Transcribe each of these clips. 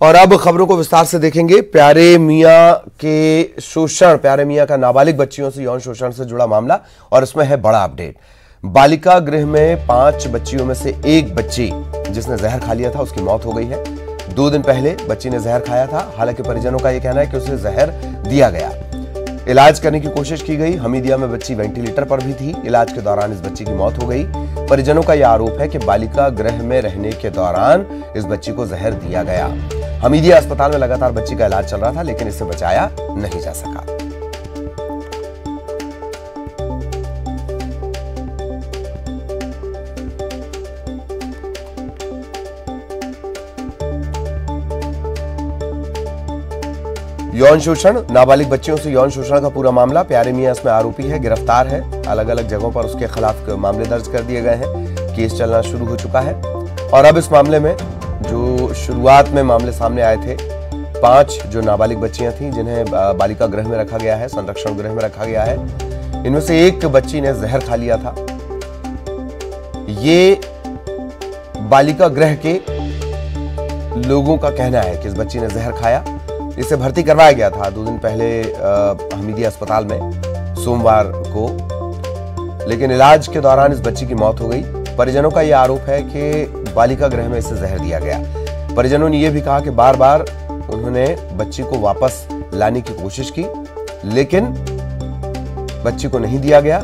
और अब खबरों को विस्तार से देखेंगे। प्यारे मियां का नाबालिग बच्चियों से यौन शोषण से जुड़ा मामला, और इसमें है बड़ा अपडेट। बालिका गृह में 5 बच्चियों में से एक बच्ची जिसने जहर खा लिया था, उसकी मौत हो गई है। 2 दिन पहले बच्ची ने जहर खाया था। हालांकि परिजनों का यह कहना है कि उसे जहर दिया गया। इलाज करने की कोशिश की गई। हमीदिया में बच्ची वेंटिलेटर पर भी थी। इलाज के दौरान इस बच्ची की मौत हो गई। परिजनों का यह आरोप है कि बालिका गृह में रहने के दौरान इस बच्ची को जहर दिया गया। हमीदिया अस्पताल में लगातार बच्ची का इलाज चल रहा था, लेकिन इसे बचाया नहीं जा सका। यौन शोषण, नाबालिग बच्चियों से यौन शोषण का पूरा मामला। प्यारे मियां इसमें आरोपी है, गिरफ्तार है। अलग अलग जगहों पर उसके खिलाफ मामले दर्ज कर दिए गए हैं। केस चलना शुरू हो चुका है। और अब इस मामले में जो शुरुआत में मामले सामने आए थे, 5 जो नाबालिग बच्चियां थीं जिन्हें बालिका गृह में रखा गया है, संरक्षण गृह में रखा गया है, इनमें से एक बच्ची ने जहर खा लिया था। ये बालिका गृह के लोगों का कहना है कि इस बच्ची ने जहर खाया। इसे भर्ती करवाया गया था 2 दिन पहले हमीदिया अस्पताल में सोमवार को, लेकिन इलाज के दौरान इस बच्ची की मौत हो गई। परिजनों का यह आरोप है कि बालिका गृह में इसे जहर दिया गया। परिजनों ने यह भी कहा कि बार बार उन्होंने बच्ची को वापस लाने की कोशिश की, लेकिन बच्ची को नहीं दिया गया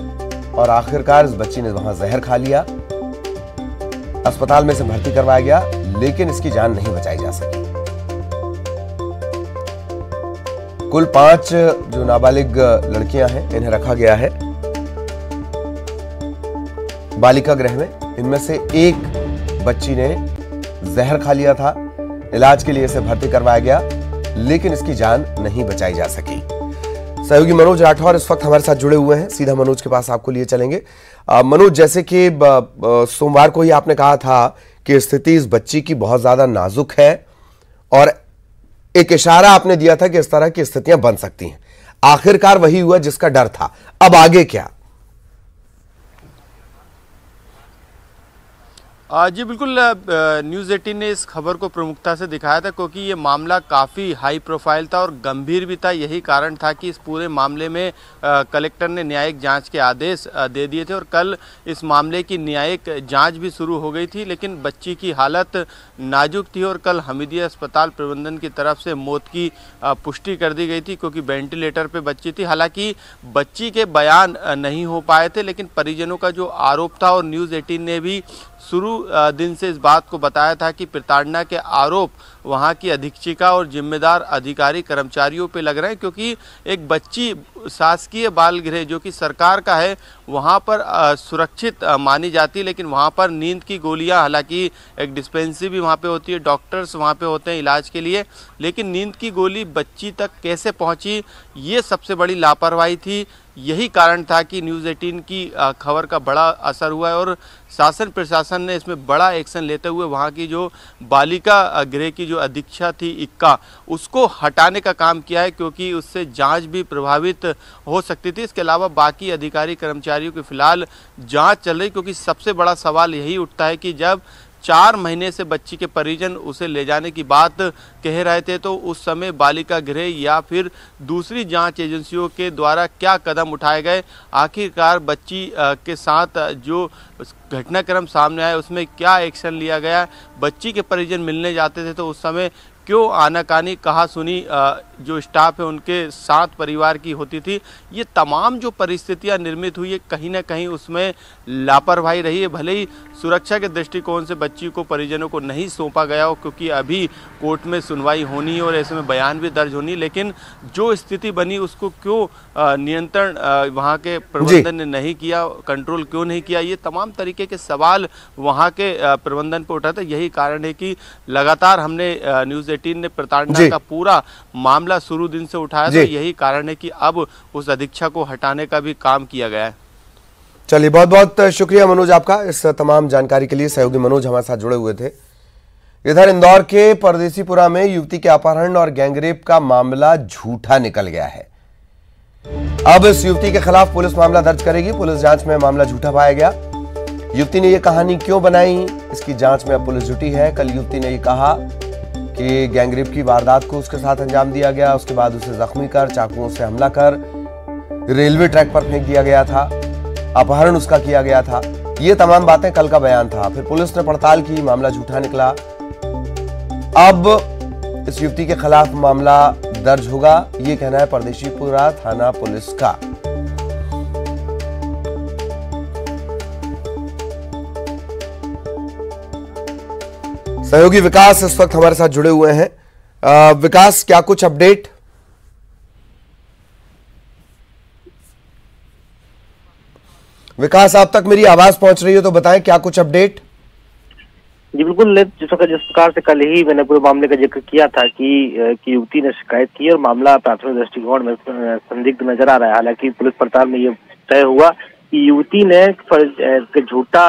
और आखिरकार इस बच्ची ने वहां जहर खा लिया। अस्पताल में इसे भर्ती करवाया गया, लेकिन इसकी जान नहीं बचाई जा सकी। कुल 5 जो नाबालिग लड़कियां हैं, इन्हें रखा गया है बालिका गृह में। इनमें से एक बच्ची ने जहर खा लिया था। इलाज के लिए इसे भर्ती करवाया गया, लेकिन इसकी जान नहीं बचाई जा सकी। सहयोगी मनोज राठौर इस वक्त हमारे साथ जुड़े हुए हैं। सीधा मनोज के पास आपको लिए चलेंगे। मनोज, जैसे कि सोमवार को ही आपने कहा था कि स्थिति इस बच्ची की बहुत ज्यादा नाजुक है, और एक इशारा आपने दिया था कि इस तरह की स्थितियां बन सकती हैं। आखिरकार वही हुआ जिसका डर था। अब आगे क्या? जी बिल्कुल, न्यूज़ 18 ने इस खबर को प्रमुखता से दिखाया था क्योंकि ये मामला काफ़ी हाई प्रोफाइल था और गंभीर भी था। यही कारण था कि इस पूरे मामले में कलेक्टर ने न्यायिक जांच के आदेश दे दिए थे और कल इस मामले की न्यायिक जांच भी शुरू हो गई थी। लेकिन बच्ची की हालत नाजुक थी और कल हमीदिया अस्पताल प्रबंधन की तरफ से मौत की पुष्टि कर दी गई थी क्योंकि वेंटिलेटर पर बच्ची थी। हालांकि बच्ची के बयान नहीं हो पाए थे, लेकिन परिजनों का जो आरोप था, और न्यूज़ 18 ने भी शुरू दिन से इस बात को बताया था कि प्रताड़ना के आरोप वहां की अधीक्षिका और जिम्मेदार अधिकारी कर्मचारियों पे लग रहे हैं, क्योंकि एक बच्ची शासकीय बाल गृह जो कि सरकार का है वहां पर सुरक्षित मानी जाती है, लेकिन वहां पर नींद की गोलियां, हालांकि एक डिस्पेंसरी भी वहां पे होती है, डॉक्टर्स वहां पे होते हैं इलाज के लिए, लेकिन नींद की गोली बच्ची तक कैसे पहुंची, ये सबसे बड़ी लापरवाही थी। यही कारण था कि न्यूज़ 18 की खबर का बड़ा असर हुआ है और शासन प्रशासन ने इसमें बड़ा एक्शन लेते हुए वहाँ की जो बालिका गृह की जो अधीक्षा थी इक्का, उसको हटाने का काम किया है, क्योंकि उससे जांच भी प्रभावित हो सकती थी। इसके अलावा बाकी अधिकारी कर्मचारियों की फिलहाल जांच चल रही, क्योंकि सबसे बड़ा सवाल यही उठता है कि जब 4 महीने से बच्ची के परिजन उसे ले जाने की बात कह रहे थे, तो उस समय बालिका गृह या फिर दूसरी जांच एजेंसियों के द्वारा क्या कदम उठाए गए, आखिरकार बच्ची के साथ जो घटनाक्रम सामने आया उसमें क्या एक्शन लिया गया, बच्ची के परिजन मिलने जाते थे तो उस समय क्यों आनाकानी कहा सुनी जो स्टाफ है उनके साथ परिवार की होती थी। ये तमाम जो परिस्थितियां निर्मित हुई है, कहीं ना कहीं उसमें लापरवाही रही है। भले ही सुरक्षा के दृष्टिकोण से बच्ची को परिजनों को नहीं सौंपा गया हो, क्योंकि अभी कोर्ट में सुनवाई होनी है और ऐसे में बयान भी दर्ज होनी, लेकिन जो स्थिति बनी उसको क्यों नियंत्रण वहाँ के प्रबंधन ने नहीं किया, कंट्रोल क्यों नहीं किया, ये तमाम तरीके के सवाल वहाँ के प्रबंधन पर उठा था। यही कारण है कि लगातार हमने न्यूज़ 18 ने प्रताड़ना का पूरा मामला शुरू दिन से उठाया, तो यही कारण है कि अब उस अधीक्षक को हटाने का भी काम किया गया है। चलिए, बहुत बहुत शुक्रिया मनोज आपका इस तमाम जानकारी के लिए। सहयोगी मनोज हमारे साथ जुड़े हुए थे। इधर इंदौर के परदेसीपुरा में युवती के अपहरण और गैंगरेप का मामला झूठा निकल गया है। अब इस युवती के खिलाफ पुलिस मामला दर्ज करेगी। पुलिस जांच में मामला झूठा पाया गया। युवती ने यह कहानी क्यों बनाई, इसकी जांच में अब पुलिस जुटी है। कल युवती ने यह कहा कि गैंगरेप की वारदात को उसके साथ अंजाम दिया गया, उसके बाद उसे जख्मी कर चाकुओं से हमला कर रेलवे ट्रैक पर फेंक दिया गया था, अपहरण उसका किया गया था। ये तमाम बातें कल का बयान था। फिर पुलिस ने पड़ताल की, मामला झूठा निकला। अब इस युवती के खिलाफ मामला दर्ज होगा, ये कहना है परदेशीपुरा थाना पुलिस का। सहयोगी विकास इस वक्त हमारे साथ जुड़े हुए हैं। विकास, क्या कुछ अपडेट? विकास, आप तक मेरी आवाज पहुंच रही है तो बताएं क्या कुछ अपडेट? जी बिल्कुल, जिस प्रकार से कल ही मैंने पूरे मामले का जिक्र किया था कि युवती ने शिकायत की और मामला प्राथमिक दृष्टिकोण में संदिग्ध नजर आ रहा है। हालांकि पुलिस पड़ताल में ये तय हुआ कि युवती ने झूठा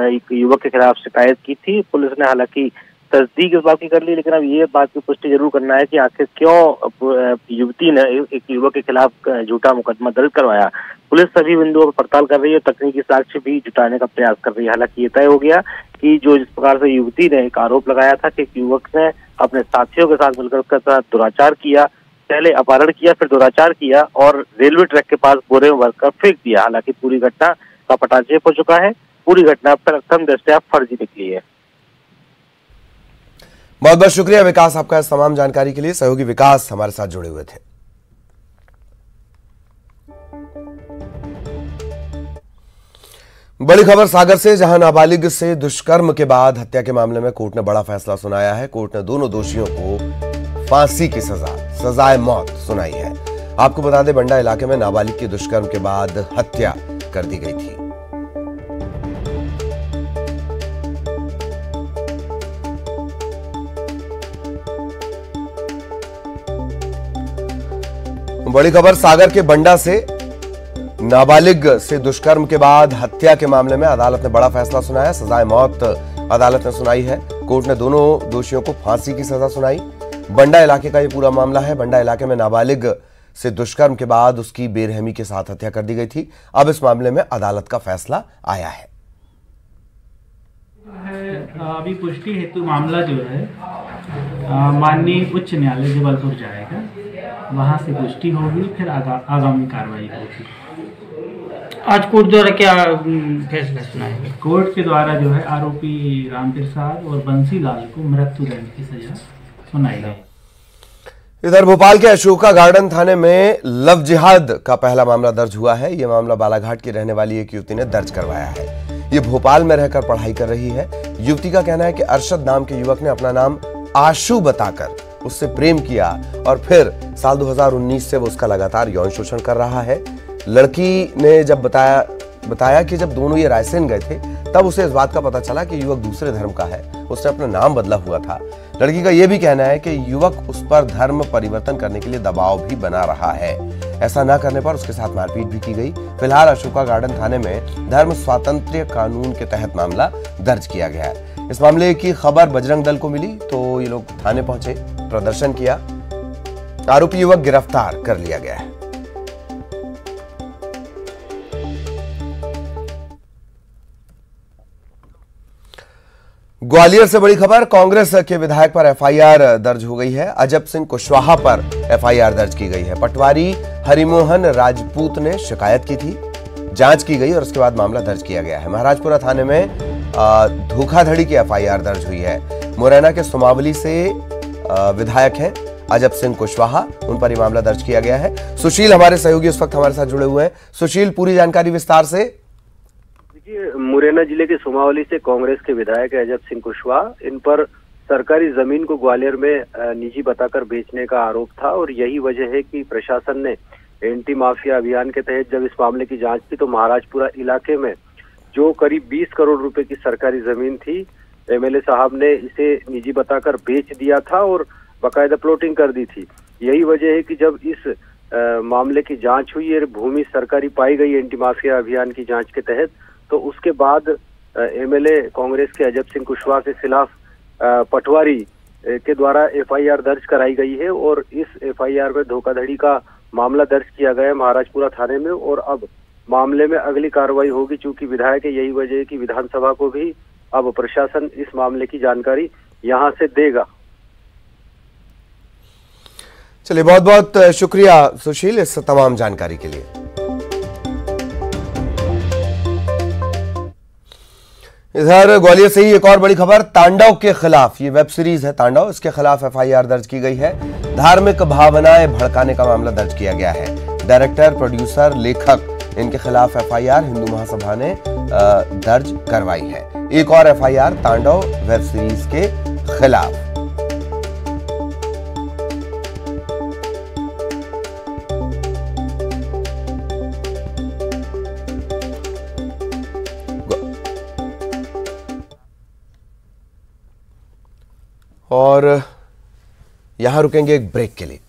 एक युवक के खिलाफ शिकायत की थी। पुलिस ने हालांकि तस्दीक इस बात की कर ली, लेकिन अब ये बात की पुष्टि जरूर करना है कि आखिर क्यों युवती ने एक युवक के खिलाफ झूठा मुकदमा दर्ज करवाया। पुलिस सभी बिंदुओं पर पड़ताल कर रही है और तकनीकी साक्ष्य भी जुटाने का प्रयास कर रही है। हालांकि ये तय हो गया कि जिस प्रकार से युवती ने एक आरोप लगाया था कि एक युवक ने अपने साथियों के साथ मिलकर उसके साथ दुराचार किया, पहले अपहरण किया फिर दुराचार किया और रेलवे ट्रैक के पास बोरे में भरकर फेंक दिया। हालांकि पूरी घटना का पटाक्षेप हो चुका है, पूरी घटना प्रथम दृष्टया फर्जी निकली है। बहुत बहुत शुक्रिया विकास आपका इस तमाम जानकारी के लिए। सहयोगी विकास हमारे साथ जुड़े हुए थे। बड़ी खबर सागर से, जहां नाबालिग से दुष्कर्म के बाद हत्या के मामले में कोर्ट ने बड़ा फैसला सुनाया है। कोर्ट ने दोनों दोषियों को फांसी की सजाए मौत सुनाई है। आपको बता दें, बंडा इलाके में नाबालिग की दुष्कर्म के बाद हत्या कर दी गई थी। बड़ी खबर सागर के बंडा से, नाबालिग से दुष्कर्म के बाद हत्या के मामले में अदालत ने बड़ा फैसला सुनाया। सजाए मौत अदालत ने सुनाई है। कोर्ट ने दोनों दोषियों को फांसी की सजा सुनाई। बंडा इलाके का यह पूरा मामला है। बंडा इलाके में नाबालिग से दुष्कर्म के बाद उसकी बेरहमी के साथ हत्या कर दी गई थी। अब इस मामले में अदालत का फैसला आया है। अभी पुष्टि हेतु मामला जो है माननीय उच्च न्यायालय जबलपुर जाएगा, वहां से पुष्टि होगी, फिर आगामी कार्रवाई होगी। आज कोर्ट द्वारा क्या फैसला सुनाएगा? कोर्ट के द्वारा जो है आरोपी रामप्रसाद और बंसीलाल को मृत्युदंड की सजा सुनाई गई। इधर भोपाल के अशोका गार्डन थाने में लव जिहाद का पहला मामला दर्ज हुआ है। यह मामला बालाघाट की रहने वाली एक युवती ने दर्ज करवाया है। ये भोपाल में रहकर पढ़ाई कर रही है। युवती का कहना है कि अरशद नाम के युवक ने अपना नाम आशु बताकर उससे प्रेम किया और फिर साल 2019 से वो उसका लगातार यौन शोषण कर रहा है। लड़की ने जब बताया कि जब दोनों ये रायसेन गए थे तब उसे इस बात का पता चला कि युवक दूसरे धर्म का है। उसने अपना नाम बदला हुआ था। लड़की का यह भी कहना है कि युवक उस पर धर्म परिवर्तन करने के लिए दबाव भी बना रहा है। ऐसा न करने पर उसके साथ मारपीट भी की गई। फिलहाल अशोका गार्डन थाने में धर्म स्वातंत्र्य कानून के तहत मामला दर्ज किया गया है। इस मामले की खबर बजरंग दल को मिली तो ये लोग थाने पहुंचे, प्रदर्शन किया। आरोपी युवक गिरफ्तार कर लिया गया है। ग्वालियर से बड़ी खबर, कांग्रेस के विधायक पर एफआईआर दर्ज हो गई है। अजब सिंह कुशवाहा पर एफआईआर दर्ज की गई है। पटवारी हरिमोहन राजपूत ने शिकायत की थी, जांच की गई और उसके बाद मामला दर्ज किया गया है। महाराजपुरा थाने में धोखाधड़ी की एफआईआर दर्ज हुई है। मुरैना के सुमावली से विधायक हैं अजब सिंह कुशवाहा, उन पर यह मामला दर्ज किया गया है। सुशील हमारे सहयोगी इस वक्त हमारे साथ जुड़े हुए हैं। सुशील, पूरी जानकारी विस्तार से। मुरैना जिले के सुमावली से कांग्रेस के विधायक अजब सिंह कुशवाहा, इन पर सरकारी जमीन को ग्वालियर में निजी बताकर बेचने का आरोप था और यही वजह है कि प्रशासन ने एंटी माफिया अभियान के तहत जब इस मामले की जांच की तो महाराजपुरा इलाके में जो करीब 20 करोड़ रुपए की सरकारी जमीन थी, एमएलए साहब ने इसे निजी बताकर बेच दिया था और बाकायदा प्लॉटिंग कर दी थी। यही वजह है कि जब इस मामले की जांच हुई और भूमि सरकारी पाई गई एंटी माफिया अभियान की जांच के तहत, तो उसके बाद एमएलए कांग्रेस के अजब सिंह कुशवाहा के खिलाफ पटवारी के द्वारा एफआईआर दर्ज कराई गई है और इस एफआईआर में धोखाधड़ी का मामला दर्ज किया गया है महाराजपुरा थाने में और अब मामले में अगली कार्रवाई होगी। चूंकि विधायक है, यही वजह है कि विधानसभा को भी अब प्रशासन इस मामले की जानकारी यहां से देगा। चलिए, बहुत बहुत शुक्रिया सुशील इस तमाम जानकारी के लिए। इधर ग्वालियर से ही एक और बड़ी खबर, तांडव के खिलाफ, ये वेब सीरीज है तांडव, इसके खिलाफ एफआईआर दर्ज की गई है। धार्मिक भावनाएं भड़काने का मामला दर्ज किया गया है। डायरेक्टर, प्रोड्यूसर, लेखक, इनके खिलाफ एफआईआर हिंदू महासभा ने दर्ज करवाई है। एक और एफआईआर तांडव वेब सीरीज के खिलाफ। और यहां रुकेंगे एक ब्रेक के लिए।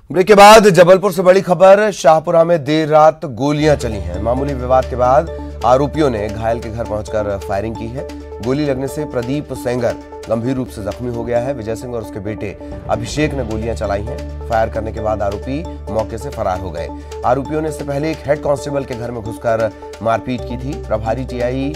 ब्रेक के बाद जबलपुर से बड़ी खबर, शाहपुरा में देर रात गोलियां चली हैं। मामूली विवाद के बाद आरोपियों ने घायल के घर पहुंचकर फायरिंग की है। गोली लगने से प्रदीप सेंगर गंभीर रूप से जख्मी हो गया है। विजय सिंह और उसके बेटे अभिषेक ने गोलियां चलाई हैं। फायर करने के बाद आरोपी मौके से फरार हो गए। आरोपियों ने इससे पहले एक हेड कांस्टेबल के घर में घुसकर मारपीट की थी। प्रभारी टीआई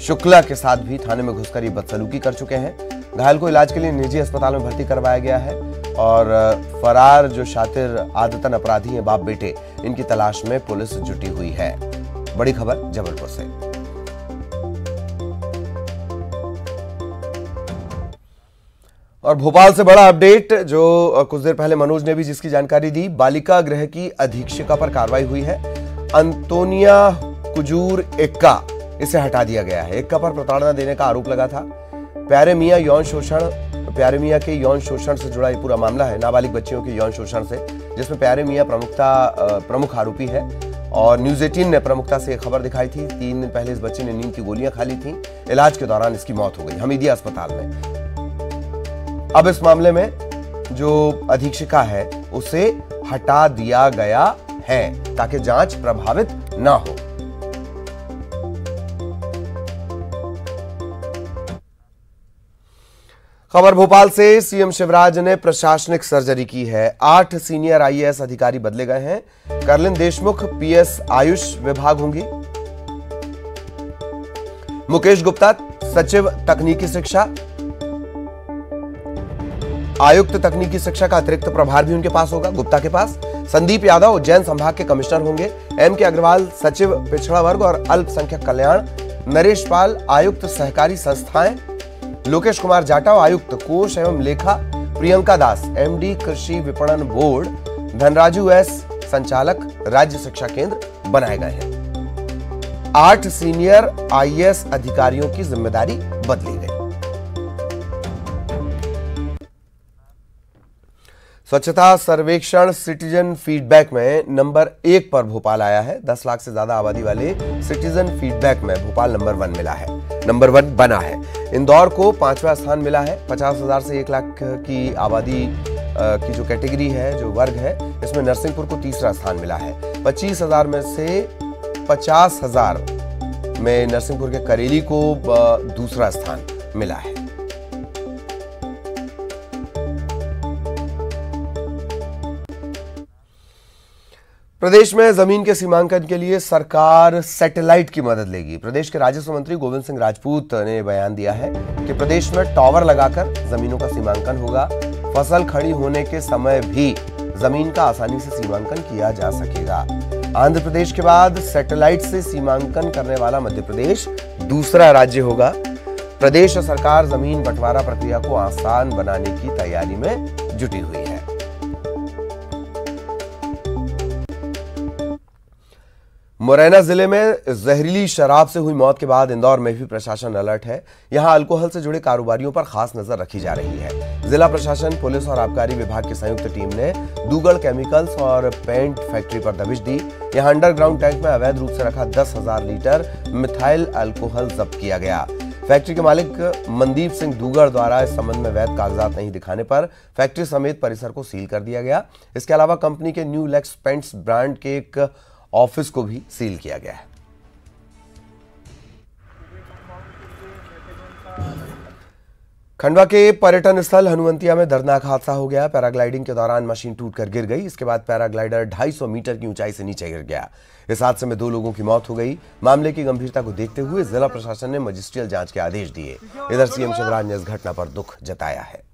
शुक्ला के साथ भी थाने में घुसकर ये बदसलूकी कर चुके हैं। घायल को इलाज के लिए निजी अस्पताल में भर्ती करवाया गया है और फरार जो शातिर आदतन अपराधी हैं बाप बेटे, इनकी तलाश में पुलिस जुटी हुई है। बड़ी खबर जबलपुर से। और भोपाल से बड़ा अपडेट, जो कुछ देर पहले मनोज ने भी जिसकी जानकारी दी, बालिका गृह की अधीक्षिका पर कार्रवाई हुई है। अंतोनिया कुजूर एक्का, इसे हटा दिया गया है। एक्का पर प्रताड़ना देने का आरोप लगा था। प्यारे मियां के यौन शोषण से जुड़ा ये पूरा मामला है, नाबालिग बच्चियों के यौन शोषण से, जिसमें प्यारे मियां प्रमुख आरोपी है। और न्यूज 18 ने प्रमुखता से एक खबर दिखाई थी। 3 दिन पहले इस बच्चे ने नींद की गोलियां खा ली थी। इलाज के दौरान इसकी मौत हो गई हमीदिया अस्पताल में। अब इस मामले में जो अधीक्षिका है उसे हटा दिया गया है ताकि जांच प्रभावित ना हो। खबर भोपाल से, सीएम शिवराज ने प्रशासनिक सर्जरी की है। 8 सीनियर आईएएस अधिकारी बदले गए हैं। करलिन देशमुख पीएस आयुष विभाग होंगी। मुकेश गुप्ता सचिव तकनीकी शिक्षा, आयुक्त तकनीकी शिक्षा का अतिरिक्त प्रभार भी उनके पास होगा, गुप्ता के पास। संदीप यादव उज्जैन संभाग के कमिश्नर होंगे। एम.के. अग्रवाल सचिव पिछड़ा वर्ग और अल्पसंख्यक कल्याण। नरेश पाल आयुक्त सहकारी संस्थाएं। लोकेश कुमार जाटव आयुक्त कोष एवं लेखा। प्रियंका दास एमडी कृषि विपणन बोर्ड। धनराजू एस संचालक राज्य शिक्षा केंद्र बनाए गए हैं। 8 सीनियर आईएएस अधिकारियों की जिम्मेदारी बदली गई। स्वच्छता सर्वेक्षण सिटीजन फीडबैक में नंबर 1 पर भोपाल आया है। 10 लाख से ज्यादा आबादी वाले सिटीजन फीडबैक में भोपाल नंबर 1 मिला है, नंबर 1 बना है। इंदौर को 5वां स्थान मिला है। 50,000 से 1 लाख की आबादी की जो कैटेगरी है, जो वर्ग है, इसमें नरसिंहपुर को 3रा स्थान मिला है। 25,000 में से 50,000 में नरसिंहपुर के करेली को 2रा स्थान मिला है। प्रदेश में जमीन के सीमांकन के लिए सरकार सैटेलाइट की मदद लेगी। प्रदेश के राजस्व मंत्री गोविंद सिंह राजपूत ने बयान दिया है कि प्रदेश में टावर लगाकर जमीनों का सीमांकन होगा। फसल खड़ी होने के समय भी जमीन का आसानी से सीमांकन किया जा सकेगा। आंध्र प्रदेश के बाद सैटेलाइट से सीमांकन करने वाला मध्य प्रदेश 2रा राज्य होगा। प्रदेश सरकार जमीन बंटवारा प्रक्रिया को आसान बनाने की तैयारी में जुटी हुई है। मुरैना जिले में जहरीली शराब से हुई मौत के बाद इंदौर में भी प्रशासन अलर्ट है। यहां अल्कोहल से जुड़े कारोबारियों पर खास नजर रखी जा रही है। जिला प्रशासन, पुलिस और आबकारी विभाग की संयुक्त टीम ने दूगढ़ केमिकल्स और पेंट फैक्ट्री पर दबिश दी। यहां अंडरग्राउंड टैंक में अवैध रूप से रखा 10,000 लीटर मिथाइल अल्कोहल जब्त किया गया। फैक्ट्री के मालिक मनदीप सिंह दूगढ़ द्वारा इस संबंध में वैध कागजात नहीं दिखाने पर फैक्ट्री समेत परिसर को सील कर दिया गया। इसके अलावा कंपनी के न्यू लेक्स पेंट्स ब्रांड के एक ऑफिस को भी सील किया गया है। खंडवा के पर्यटन स्थल हनुवंतिया में दर्दनाक हादसा हो गया। पैराग्लाइडिंग के दौरान मशीन टूटकर गिर गई। इसके बाद पैराग्लाइडर 250 मीटर की ऊंचाई से नीचे गिर गया। इस हादसे में 2 लोगों की मौत हो गई। मामले की गंभीरता को देखते हुए जिला प्रशासन ने मजिस्ट्रियल जांच के आदेश दिए। इधर सीएम शिवराज ने इस घटना पर दुख जताया है।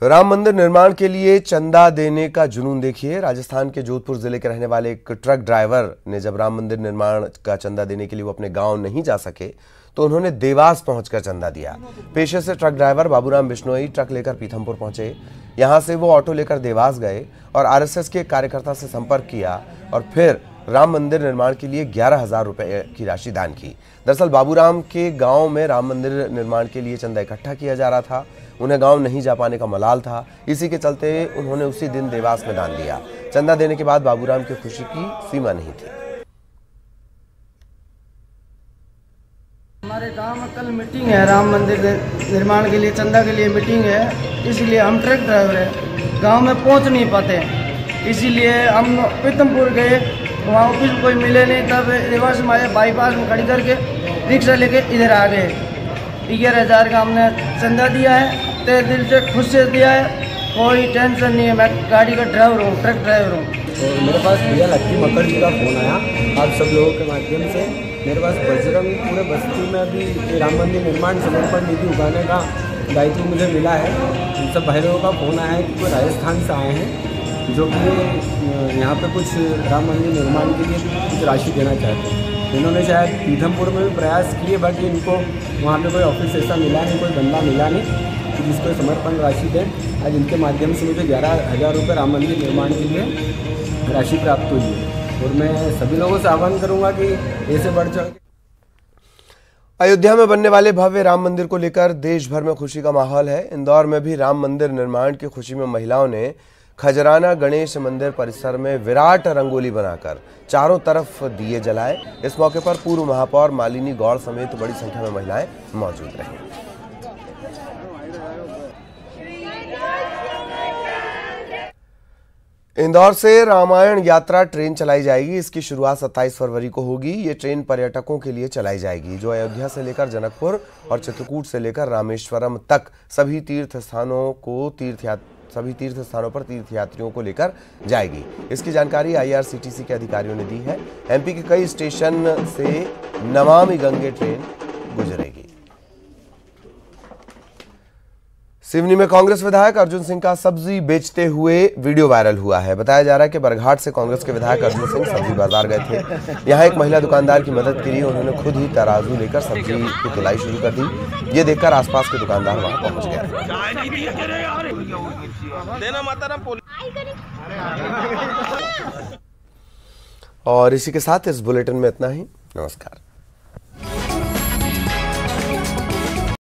राम मंदिर निर्माण के लिए चंदा देने का जुनून देखिए। राजस्थान के जोधपुर जिले के रहने वाले एक ट्रक ड्राइवर ने जब राम मंदिर निर्माण का चंदा देने के लिए वो अपने गांव नहीं जा सके तो उन्होंने देवास पहुंचकर चंदा दिया। पेशे से truck driver Baburam Bishnoi truck लेकर पीथमपुर पहुंचे। यहां से वो ऑटो लेकर देवास गए और आरएसएस के कार्यकर्ता से संपर्क किया और फिर राम मंदिर निर्माण के लिए 11,000 रुपए की राशि दान की। दरअसल बाबूराम के गांव में राम मंदिर निर्माण के लिए चंदा इकट्ठा किया जा रहा था। उन्हें गांव नहीं जा पाने का मलाल था। इसी के चलते उन्होंने उसी दिन देवास में दान दिया। चंदा देने के बाद बाबूराम की खुशी की सीमा नहीं थी। हमारे गांव में कल मीटिंग है, राम मंदिर निर्माण के लिए चंदा के लिए मीटिंग है, इसलिए हम ट्रक ड्राइवर है गांव में पहुंच नहीं पाते, इसीलिए हम पीथमपुर गए। वहाँ ऑफिस कोई मिले नहीं, तब रिवर्स में आए, बाईपास में खड़ी करके रिक्शा लेके इधर आ गए। 11,000 का हमने चंदा दिया है, तय दिल से खुश से दिया है, कोई टेंशन नहीं है। मैं गाड़ी का ड्राइवर हूँ, ट्रक ड्राइवर हूँ। और मेरे पास भैया लक्की मकर जी का फ़ोन आया आप सब लोगों के माध्यम से। मेरे पास बजरंग पूरे बस्ती में अभी राम मंदिर निर्माण समर्पण निधि उगाने का दायित्व मुझे मिला है। इन सब भाई लोगों का फ़ोन आया है कि वो राजस्थान से आए हैं जो कि यहाँ पे कुछ राम मंदिर निर्माण के लिए कुछ राशि देना चाहते हैं। इन्होंने शायद पीथमपुर में भी प्रयास किए, बाकी इनको वहाँ पे कोई ऑफिस ऐसा मिला नहीं, कोई बंदा मिला नहीं कि जिसको समर्पण राशि दें। आज इनके माध्यम से मुझे 11,000 रुपये राम मंदिर निर्माण के लिए राशि प्राप्त हुई है और मैं सभी लोगों से आह्वान करूँगा कि ऐसे बढ़ चढ़। अयोध्या में बनने वाले भव्य राम मंदिर को लेकर देश भर में खुशी का माहौल है। इंदौर में भी राम मंदिर निर्माण की खुशी में महिलाओं ने खजराना गणेश मंदिर परिसर में विराट रंगोली बनाकर चारों तरफ दिए जलाए। इस मौके पर पूर्व महापौर मालिनी गौड़ समेत बड़ी संख्या में महिलाएं मौजूद रहीं। इंदौर से रामायण यात्रा ट्रेन चलाई जाएगी। इसकी शुरुआत 27 फरवरी को होगी। ये ट्रेन पर्यटकों के लिए चलाई जाएगी जो अयोध्या से लेकर जनकपुर और चित्रकूट से लेकर रामेश्वरम तक सभी तीर्थ स्थानों पर तीर्थयात्रियों को लेकर जाएगी। इसकी जानकारी आईआरसीटीसी के अधिकारियों ने दी है। एमपी के कई स्टेशन से नमामि गंगे ट्रेन गुजरेगी। सिवनी में कांग्रेस विधायक अर्जुन सिंह का सब्जी बेचते हुए वीडियो वायरल हुआ है। बताया जा रहा है कि बरघाट से कांग्रेस के विधायक अर्जुन सिंह सब्जी बाजार गए थे। यहां एक महिला दुकानदार की मदद के लिए उन्होंने खुद ही तराजू लेकर सब्जी की तुलाई शुरू कर दी। ये देखकर आसपास के दुकानदार वहां पहुंच गए। और इसी के साथ इस बुलेटिन में इतना ही। नमस्कार।